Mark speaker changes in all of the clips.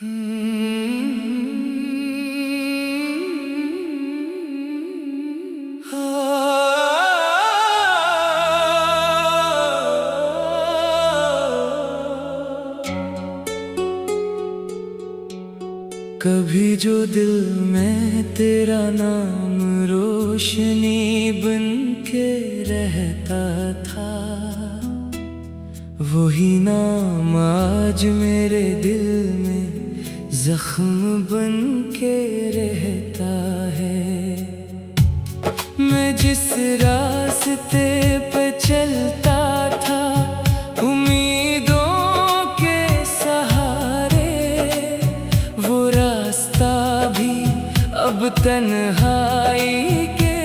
Speaker 1: कभी जो दिल में तेरा नाम रोशनी बन के रहता था, वही नाम आज मेरे दिल में जख्म बन के रहता है। मैं जिस रास्ते पे चलता था उम्मीदों के सहारे, वो रास्ता भी अब तन्हाई के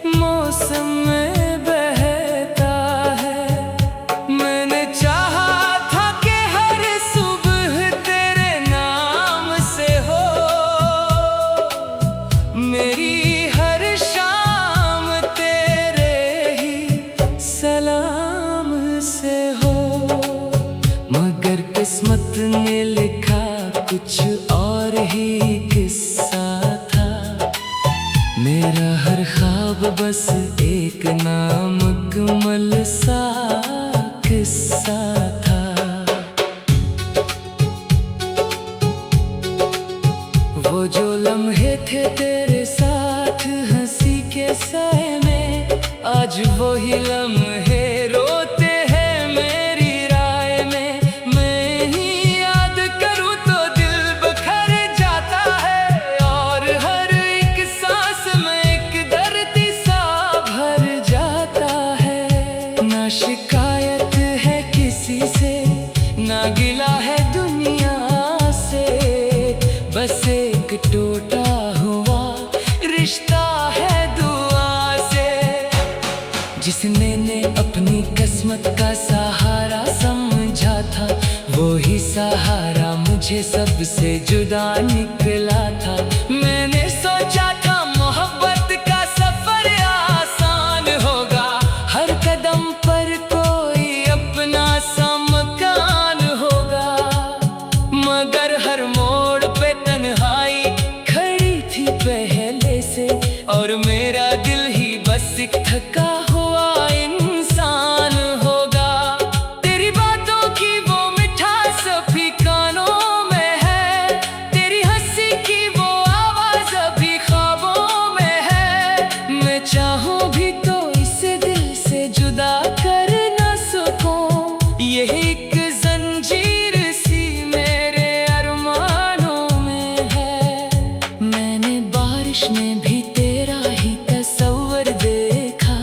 Speaker 1: मौसम में बहता है। मैंने चाहा था कि हर सुबह तेरे नाम से हो, मेरी हर शाम तेरे ही सलाम से हो। मगर किस्मत ने लिखा कुछ और ही किस्सा था, मेरा हर ख्वाब बस एक नामुकम्मल सा किस्सा था। वो जो लम्हे थे तेरे साथ हंसी के साए में, आज वही लम्हे रोते हैं मेरी राय में। मैं ही याद करूँ तो दिल बखर जाता है, और हर एक सांस में एक दर्द सा भर जाता है। ना शिकायत है किसी से, ना गिला है दुनिया से, बस एक टूटा हुआ रिश्ता है दुआ से। जिसने अपनी किस्मत का सहारा समझा था, वो ही सहारा मुझे सबसे जुदा निकला था। मैंने सोचा था मोहब्बत का सफर आसान होगा, हर कदम पर कोई अपना सा मकान होगा। मगर हर मोड़ पे तन्हाई खड़ी थी पहले से, और मेरा दिल ही बस एक थका हुआ इंसान होगा। तेरी बातों की वो मिठास अभी कानों में है, तेरी हंसी की वो आवाज अभी ख्वाबों में है। मैं चाहूं भी तो इसे दिल से जुदा कर न सकूं, यही एक जंजीर सी मेरे अरमानों में है। मैंने बारिश में भी तेरा ही तस्वर देखा,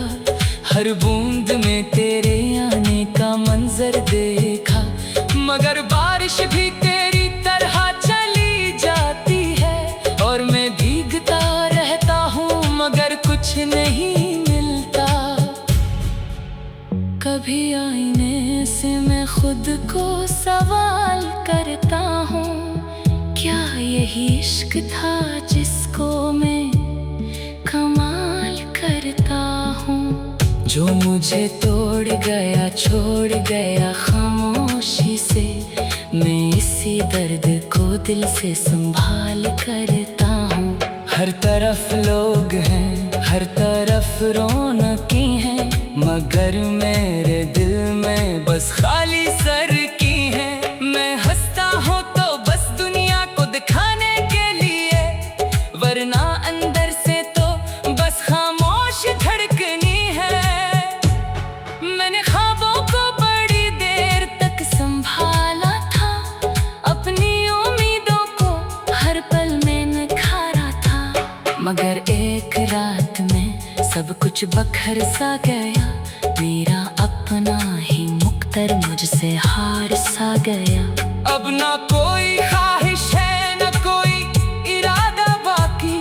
Speaker 1: हर बूंद में तेरे आने का मंजर देखा। मगर बारिश भी तेरी तरह चली जाती है, और मैं भीगता रहता हूँ मगर कुछ नहीं मिलता। कभी आईने से मैं खुद को सवाल करता हूँ, क्या यही इश्क था जिसको मैं कमाल करता हूँ। जो मुझे तोड़ गया छोड़ गया खामोशी से, मैं इसी दर्द को दिल से संभाल करता हूँ। हर तरफ लोग हैं, हर तरफ रौनकी हैं, मगर मेरे दिल में बस खाली सर की है। मैं हंसता हूँ तो बस दुनिया को दिखाने के लिए, वरना अंदर से तो बस खामोश धड़कनी है। मैंने ख्वाबों को बड़ी देर तक संभाला था, अपनी उम्मीदों को हर पल में निखारा था। मगर एक रात में सब कुछ बखर सा गया, मेरा अपना ही मुक्तर मुझसे हार सा गया। अब ना कोई ख्वाहिश है ना कोई इरादा बाकी,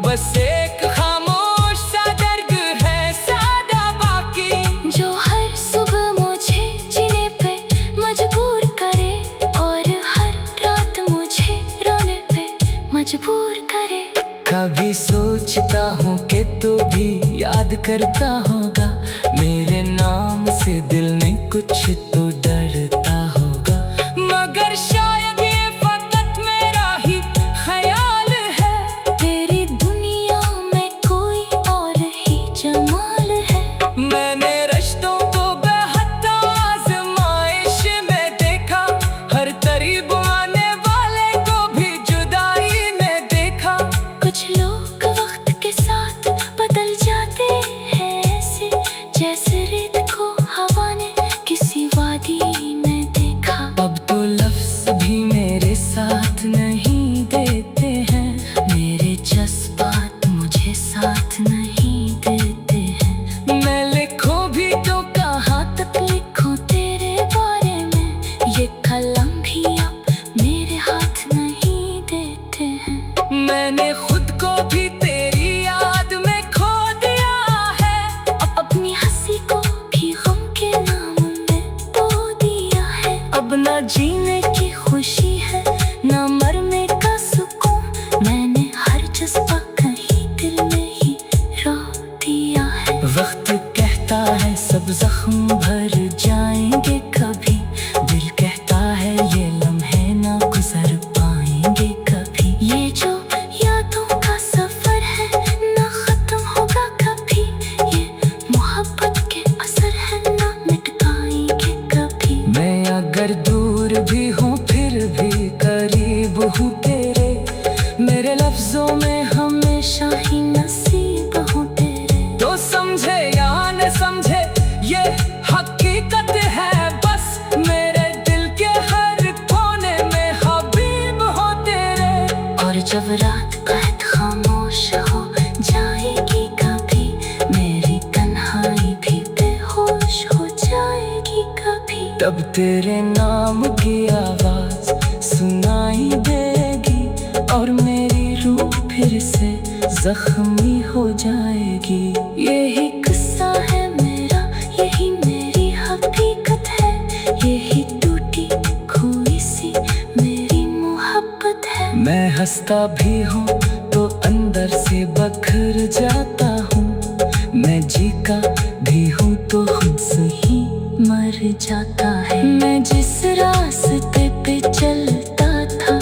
Speaker 1: बस एक खामोश सा दर्द है सादा बाकी। जो हर सुबह मुझे जीने पे मजबूर करे, और हर रात मुझे रोने पे मजबूर करे। कभी सोचता हूँ कि तू भी याद करता होगा, मेरे नाम से दिल में कुछ तो डरता होगा। मगर शायद ये फकत
Speaker 2: जब रात कैद खामोश हो जाएगी, कभी मेरी तन्हाई भी बेहोश हो जाएगी कभी।
Speaker 1: तब तेरे नाम की आवाज सुनाई देगी और मेरी रूह फिर से जख्मी हो जाएगी।
Speaker 2: यही किस्सा है मेरा, यही मेरी हकीकत है, यही टूटी खोई सी मेरी मोहब्बत है।
Speaker 1: मैं हंसता भी हूँ तो अंदर से बखर जाता हूँ, मैं जीता भी हूँ तो खुद से ही
Speaker 2: मर जाता है।
Speaker 1: मैं जिस रास्ते पे चलता था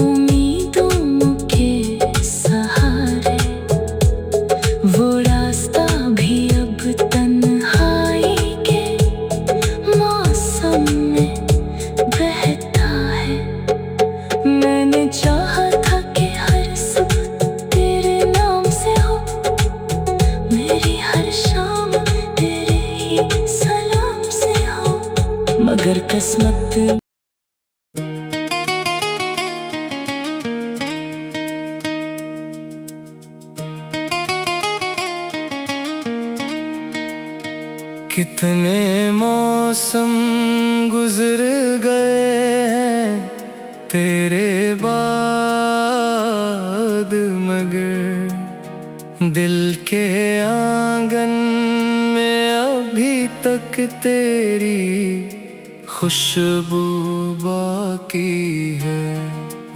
Speaker 2: उम्मीदों के सहारे, वो रास्ता भी अब तन्हाई के मौसम में बहता है।
Speaker 1: मैंने
Speaker 2: चाहा था कि हर सुबह तेरे नाम से हो, मेरी हर शाम तेरे ही सलाम से हो,
Speaker 1: मगर किस्मत कितने मौसम गुजर गए हैं तेरे बाद, मगर दिल के आंगन में अभी तक तेरी खुशबू बाकी है।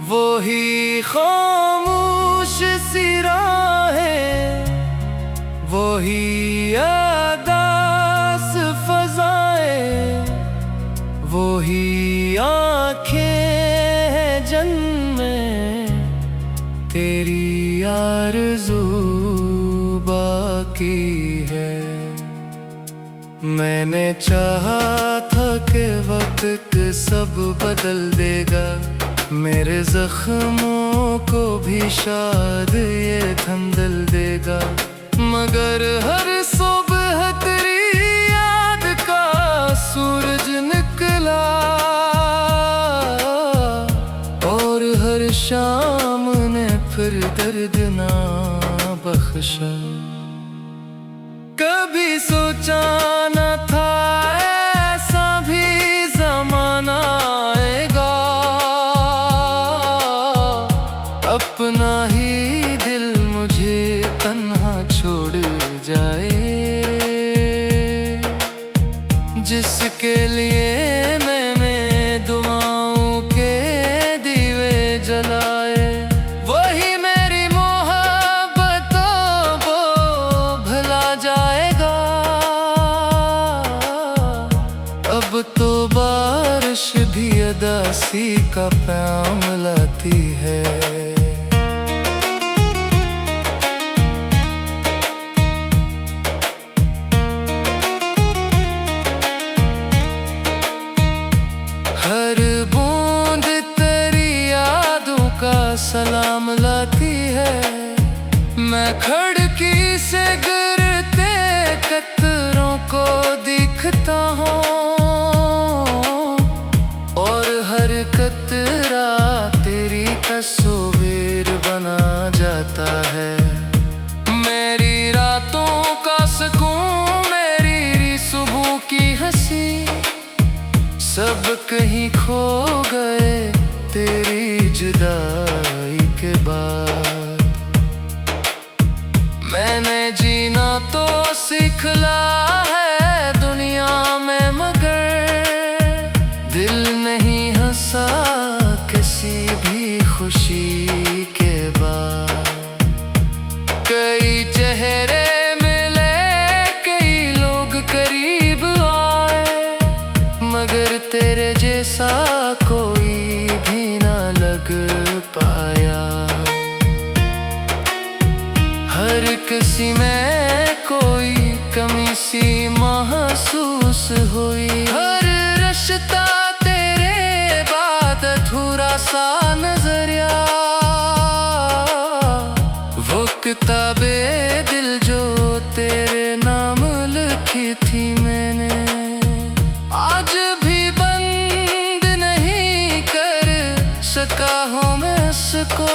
Speaker 1: वो ही खामोश सी राहें, वो ही वो ही आँखें हैं जन्मे तेरी आरज़ू बाकी है। मैंने चाहा था कि वक्त सब बदल देगा, मेरे जख्मों को भी शायद ये थंदल देगा, मगर हर सुबह तेरी याद का सूरज निकला और हर शाम ने फिर दर्द ना बख्शा। कभी सोचा न था ऐसा भी ज़माना आएगा, अपना ही दिल मुझे तन्हा छोड़ जाए, जिसके लिए मैंने दुआओं के दीवे जलाए, वही मेरी मोहब्बतों को भुला जाएगा। अब तो बारिश भी उदासी का पैगाम लाती है। हर बूंद तेरी यादों का सलाम लाती है, मैं खिड़की से गिरते कतरों को दिखता हूँ और हर कतरा तेरी तस्वीर बना जाता है। मेरी रातों का सुकून, मेरी सुबह की हंसी, सब कहीं खो गए तेरी जुदाई के बाद। मैंने जीना तो सिखला है दुनिया में, मगर दिल नहीं हंसा किसी भी खुशी के बाद। कई चेहरे मिले, कई लोग करीब आए, मगर तेरे जैसा कोई भी ना लग पाया। हर किसी में कोई कमी सी महसूस हुई, हर रिश्ता तेरे बाद अधूरा सा नजरिया। वो किताबे दिल जो तेरे नाम लिखी थी मैंने, आज भी बंद नहीं कर सका हूँ मैं। को।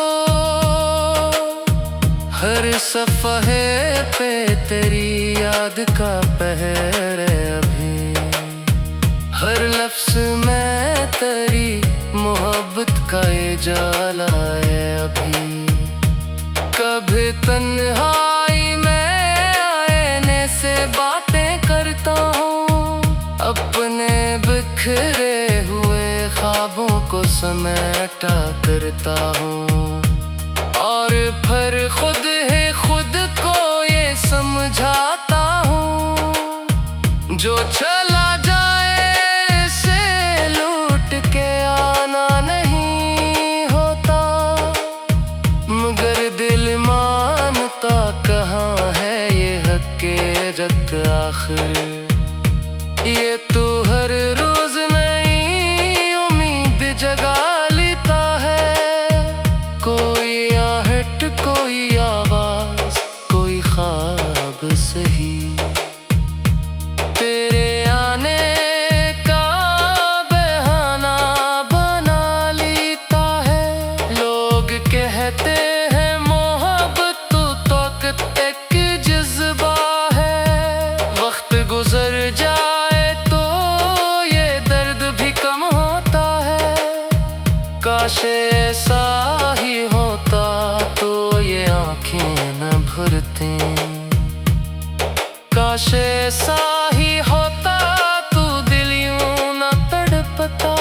Speaker 1: हर सफ़हे पे तेरी याद का पहर है अभी, हर लफ्ज़ में तेरी मोहब्बत का ये जाला है अभी। कभी तन्हाई में आईने से बातें करता हूँ, अपने बिखरे हुए ख्वाबों को समेटा करता हूँ, और फिर खुद ही खुद को ये समझाता हूँ, जो चला जाए से लूट के आना नहीं होता। मगर दिल मानता कहाँ है ये हकीकत आखिर, ये तो हर रोज नई उम्मीद जगा लेता है। कोई आहट, कोई आवाज, कोई ख्वाब सही, तेरे आने का बहाना बना लेता है। लोग कहते हैं मोहब्बत तो एक जज्बा है, वक्त गुजर जाए तो ये दर्द भी कम होता है। काश ऐसा ही होता तो ये आँखें न भरती, काश ऐसा ही होता तो दिल यूं न तड़पता।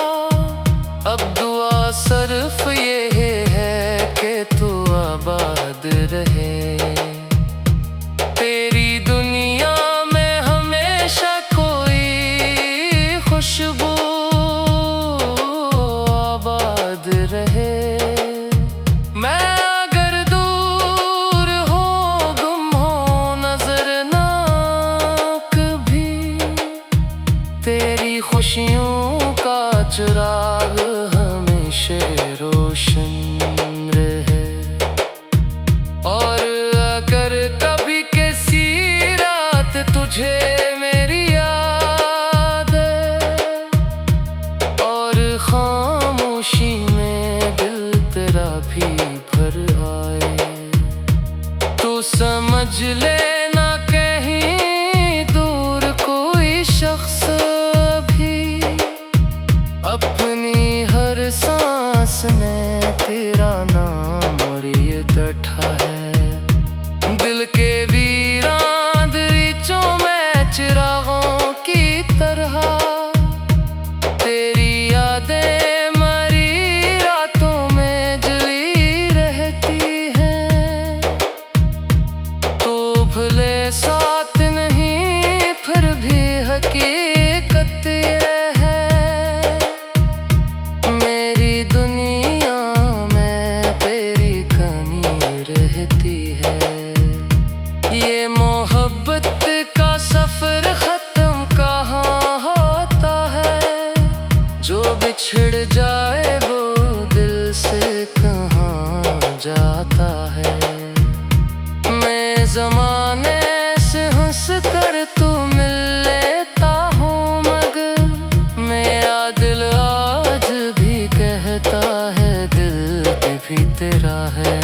Speaker 1: अब दुआ सिर्फ ये है कि तू आबाद रहे, तेरी दुनिया में हमेशा कोई खुशबू आबाद रहे। मैं अगर दूर हो, गुम हो, नजर ना कभी, तेरी खुशियों का चिराग हमेशा रोशन रहे। और अगर कभी किसी रात तुझे मेरी याद और खामोशी में दिल तेरा भी भर आए, तू समझ लेना कहीं दूर कोई शख्स भी अपनी हर सांस में तेरा नाम और ये डटा है। दिल के वीरान दरीचों में चिरागों की तरह तेरी यादें मरी रातों में जली रहती हैं। तो भले साथ नहीं फिर भी हकीकत है, मेरी दुनिया में तेरी कमी रहती है। ये मोहब्बत का सफर खत्म कहाँ होता है, जो बिछड़ जाए वो दिल से कहाँ जाता है। मैं ज़माने से हंस कर तू मिल लेता हूँ, मगर मेरा दिल आज भी कहता है दिल भी तेरा है।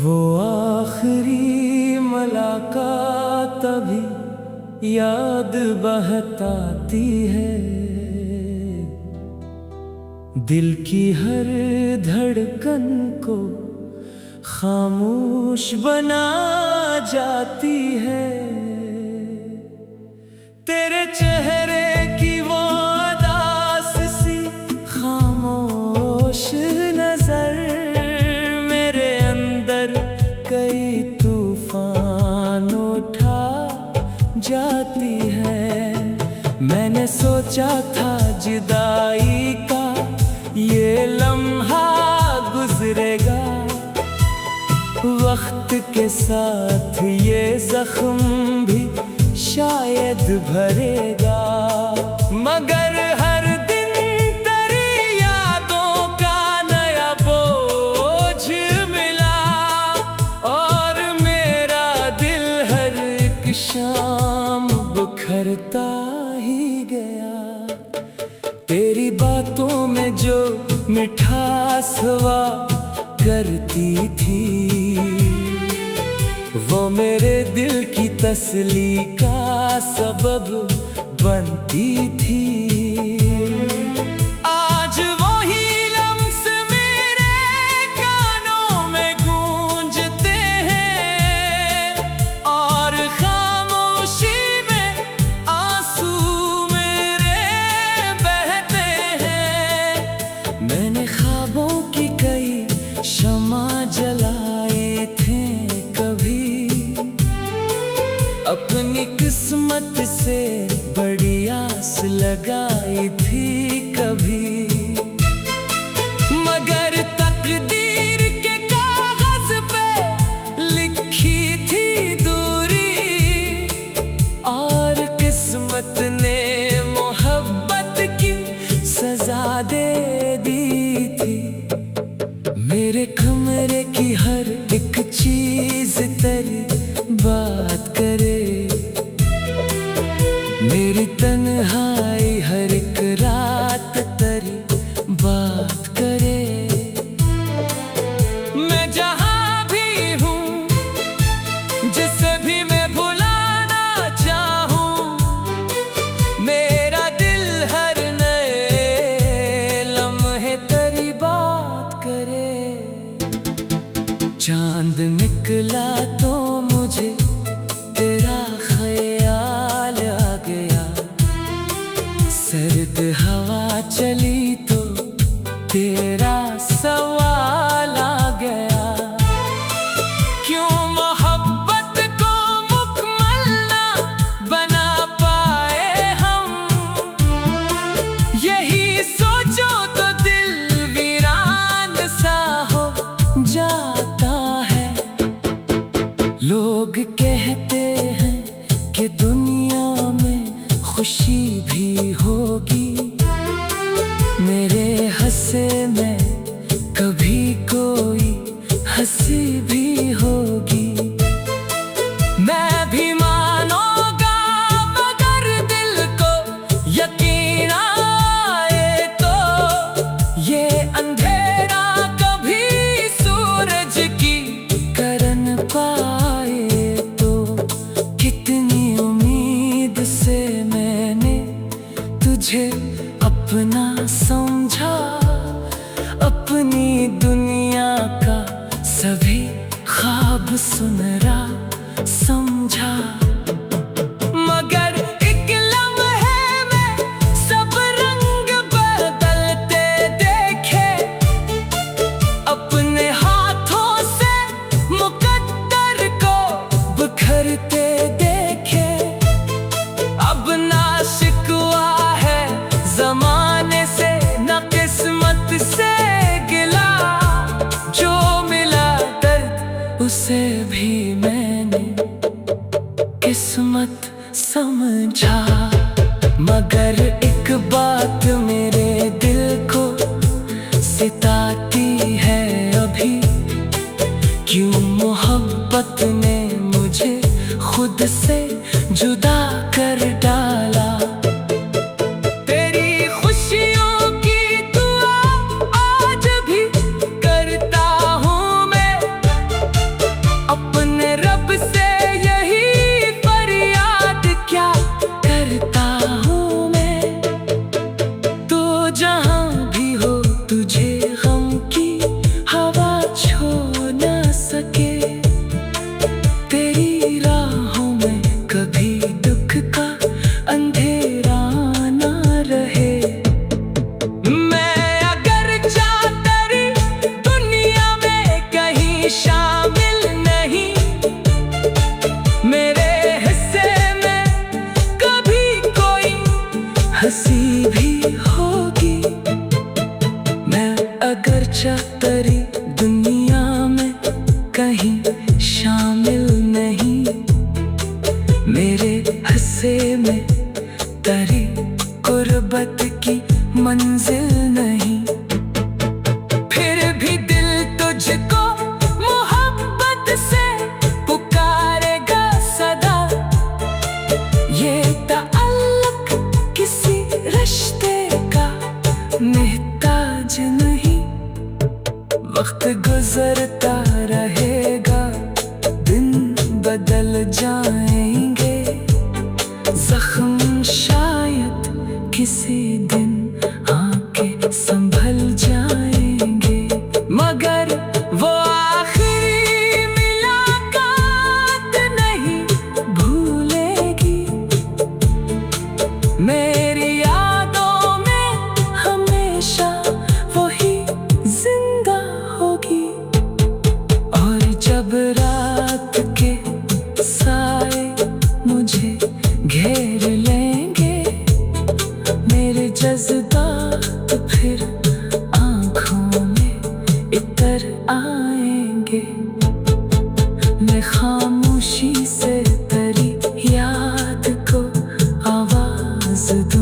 Speaker 1: वो आखिरी मुलाकात तभी याद बहताती है, दिल की हर धड़कन को खामोश बना जाती है। तेरे चेहरे की वो अदास सी खामोश नजर मेरे अंदर कई तूफान उठा जाती है। मैंने सोचा था जुदाई का ये लम्हा गुजरेगा, वक्त के साथ ये जख्म भी शायद भरेगा, मगर हर दिन तेरी यादों का नया बोझ मिला, और मेरा दिल हर एक शाम बिखरता ही गया। तेरी बातों में जो मिठास हुआ करती थी, वो मेरे दिल की तसल्ली का सबब बनती थी। आज वही लम्स मेरे कानों में गूंजते हैं, और खामोशी में आंसू मेरे बहते हैं। मैंने ख्वाबों की कई शमा जलाए थे कभी, अपनी किस्मत से बड़ी आस लगाई थी कभी, मगर तकदीर के कागज पे लिखी थी दूरी, और किस्मत ने मोहब्बत की सजा दे दी थी। मेरे कमरे की हर एक चीज तेरी बात करे, मेरी तन्हाई हर एक रात तेरी बात करे। मैं जहाँ भी हूँ, जिसे भी मैं भुलाना चाहूँ, मेरा दिल हर नए लम्हे तेरी बात करे। चांद निकला तो मुझे तेरा ख्याल आ गया, सर्द हवा चली तो तेरा सवाल आ गया। क्यों मोहब्बत को मुकम्मल ना बना पाए हम, यही सोचो तो दिल वीरान सा हो जाता है। लोग कहते हैं कि दुनिया में खुशी भी होगी, मेरे हंसे में कभी कोई हंसी भी होगी। मैं भी मानूंगा मगर दिल को यकीन आए तो, ये अंधेरा कभी सूरज की करन पाए तो। कितनी उम्मीद से मैंने तुझे अपना समझा, अपनी दुनिया का सभी ख्वाब सुनरा समझा, मगर एक लम्हे में सब रंग बदलते देखे। अपने हाथों से मुकद्दर को बिखरते देखे। अब ना शिकवा है जमाने से, ना किस्मत से गिला, जो मिला दर्द उसे भी मैंने किस्मत समझा। मगर एक बात मेरे दिल को सताती है अभी, क्यों मोहब्बत ने मुझे खुद से जुदा कर डाला। तेरी खुशियों की दुआ आज भी करता हूँ मैं, अपने रब से यही फरियाद क्या करता हूँ मैं। तो जहाँ भी हो तुझे गम की हवा छू न सके, तेरी राहों में कभी दुख का अंधेरा ना रहे। मैं अगर तेरी दुनिया में कहीं शामिल नहीं, मेरे हिस्से में कभी कोई हंसी भी होगी। मैं अगर तेरी दुनिया में कहीं शामिल नहीं, मेरे हंसे में तरी गुर्बत की मंजिल नहीं। फिर भी दिल तुझको मोहब्बत से पुकारेगा सदा, ये ताल्लुक किसी रिश्ते का मोहताज नहीं। वक्त गुजरता रहेगा, दिन बदल जाएंगे, जख्म शायद किसी दिन आके संभल जाएंगे, मगर वो आखिरी मुलाकात नहीं भूलेगी। मेरी यादों में हमेशा वही जिंदा होगी, और जब रात के साए मुझे घेर लेंगे, मेरे जज्बात फिर आँखों में इतर आएंगे। मैं खामोशी से तेरी याद को आवाज दूँ,